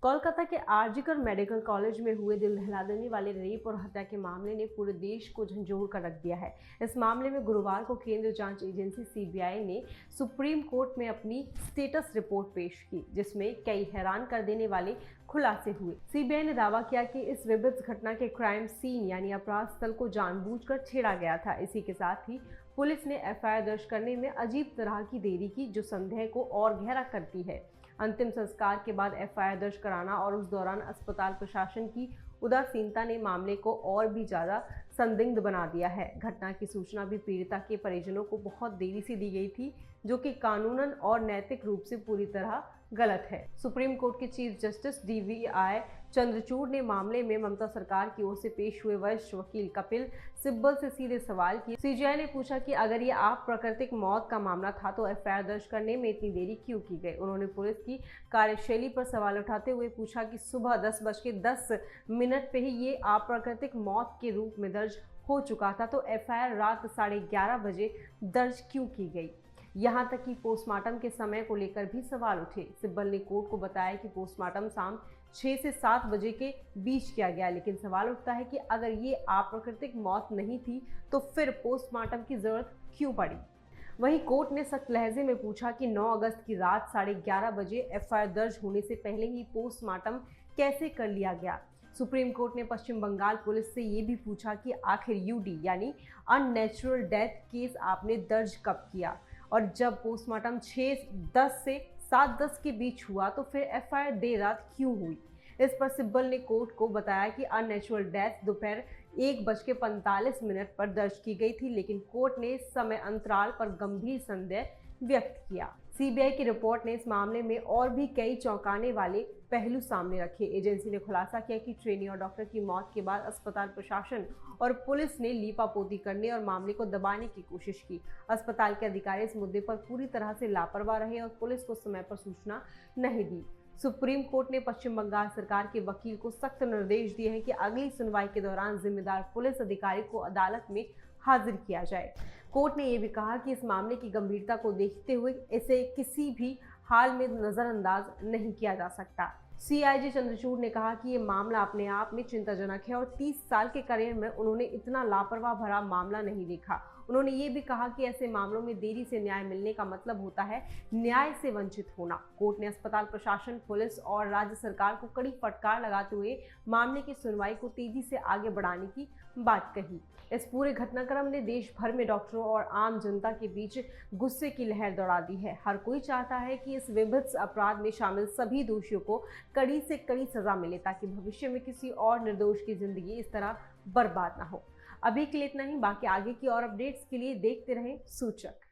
कोलकाता के RG Kar medical college में हुए दिल दहला देने वाले रेप और हत्या के मामले ने पूरे देश को झंझोर कर रख दिया है। इस मामले में गुरुवार को केंद्रीय जांच एजेंसी सीबीआई ने सुप्रीम कोर्ट में अपनी स्टेटस रिपोर्ट पेश की, जिसमें कई हैरान कर देने वाले खुलासे हुए। सीबीआई ने दावा किया कि इस विभत्स घटना के क्राइम सीन यानी अपराध स्थल को जानबूझकर छेड़ा गया था। इसी के साथ ही पुलिस ने एफआईआर दर्ज करने में अजीब तरह की देरी की, जो संदेह को और गहरा करती है। अंतिम संस्कार के बाद एफआईआर दर्ज कराना और उस दौरान अस्पताल प्रशासन की उदासीनता ने मामले को और भी ज्यादा संदिग्ध बना दिया है। घटना की सूचना भी पीड़िता के परिजनों को बहुत देरी से दी गई थी, जो कि कानूनन और नैतिक रूप से पूरी तरह गलत है। सुप्रीम कोर्ट के चीफ जस्टिस डीवाई चंद्रचूड़ ने मामले में ममता सरकार की ओर से पेश हुए वरिष्ठ वकील कपिल सिब्बल से सीधे सवाल किए। सीबीआई ने पूछा कि अगर ये आप प्राकृतिक मौत का मामला था तो एफआईआर दर्ज करने में इतनी देरी क्यों की गई। उन्होंने पुलिस की कार्यशैली पर सवाल उठाते हुए पूछा कि सुबह 10:10 पे ही ये अप्राकृतिक मौत के रूप में दर्ज हो चुका था, तो एफआईआर रात 11:30 बजे दर्ज क्यों की गई। यहां तक कि पोस्टमार्टम के समय को लेकर भी सवाल उठे। सिब्बल ने कोर्ट को बताया कि पोस्टमार्टम शाम 6 से 7 बजे के बीच किया गया, लेकिन सवाल उठता है कि अगर ये अप्राकृतिक मौत नहीं थी तो फिर पोस्टमार्टम की जरूरत क्यों पड़ी। वहीं कोर्ट ने सख्त लहजे में पूछा कि 9 अगस्त की रात 11:30 बजे एफआईआर दर्ज होने से पहले ही पोस्टमार्टम कैसे कर लिया गया। सुप्रीम कोर्ट ने पश्चिम बंगाल पुलिस से ये भी पूछा कि आखिर यूडी यानी अननेचुरल डेथ केस आपने दर्ज कब किया, और जब पोस्टमार्टम 6:10 से 7:10 के बीच हुआ तो फिर एफआईआर देर रात क्यों हुई। इस पर सिब्बल ने कोर्ट को बताया कि अननेचुरल डेथ दोपहर 1:45 पर दर्ज की गई थी, लेकिन कोर्ट ने इस समय अंतराल पर गंभीर संदेह व्यक्त किया। सीबीआई की रिपोर्ट ने इस मामले में और भी कई चौंकाने वाले पहलू सामने रखे। एजेंसी ने खुलासा किया कि ट्रेनी और डॉक्टर की मौत के बाद अस्पताल प्रशासन और पुलिस ने लीपापोती करने और मामले को दबाने की कोशिश की। अस्पताल के अधिकारी इस मुद्दे पर पूरी तरह से लापरवाह रहे और पुलिस को समय पर सूचना नहीं दी। सुप्रीम कोर्ट ने पश्चिम बंगाल सरकार के वकील को सख्त निर्देश दिए हैं कि अगली सुनवाई के दौरान जिम्मेदार पुलिस अधिकारी को अदालत में हाजिर किया जाए। कोर्ट ने यह भी कहा कि इस मामले की गंभीरता को देखते हुए इसे किसी भी हाल में नजरअंदाज नहीं किया जा सकता। सीआईजी चंद्रचूड़ ने कहा कि ये मामला अपने आप में चिंताजनक है और 30 साल के करियर में उन्होंने इतना लापरवाह भरा मामला नहीं देखा। उन्होंने ये भी कहा कि ऐसे मामलों में देरी से न्याय मिलने का मतलब होता है न्याय से वंचित होना। कोर्ट ने अस्पताल प्रशासन, पुलिस और राज्य सरकार को कड़ी फटकार लगाते हुए मामले की सुनवाई को तेजी से आगे बढ़ाने की बात कही। इस पूरे घटनाक्रम ने देश भर में डॉक्टरों और आम जनता के बीच गुस्से की लहर दौड़ा दी है। हर कोई चाहता है कि इस विभत्स अपराध में शामिल सभी दोषियों को कड़ी से कड़ी सजा मिले, ताकि भविष्य में किसी और निर्दोष की जिंदगी इस तरह बर्बाद ना हो। अभी के लिए इतना ही। बाकी आगे की और अपडेट्स के लिए देखते रहें सूचक।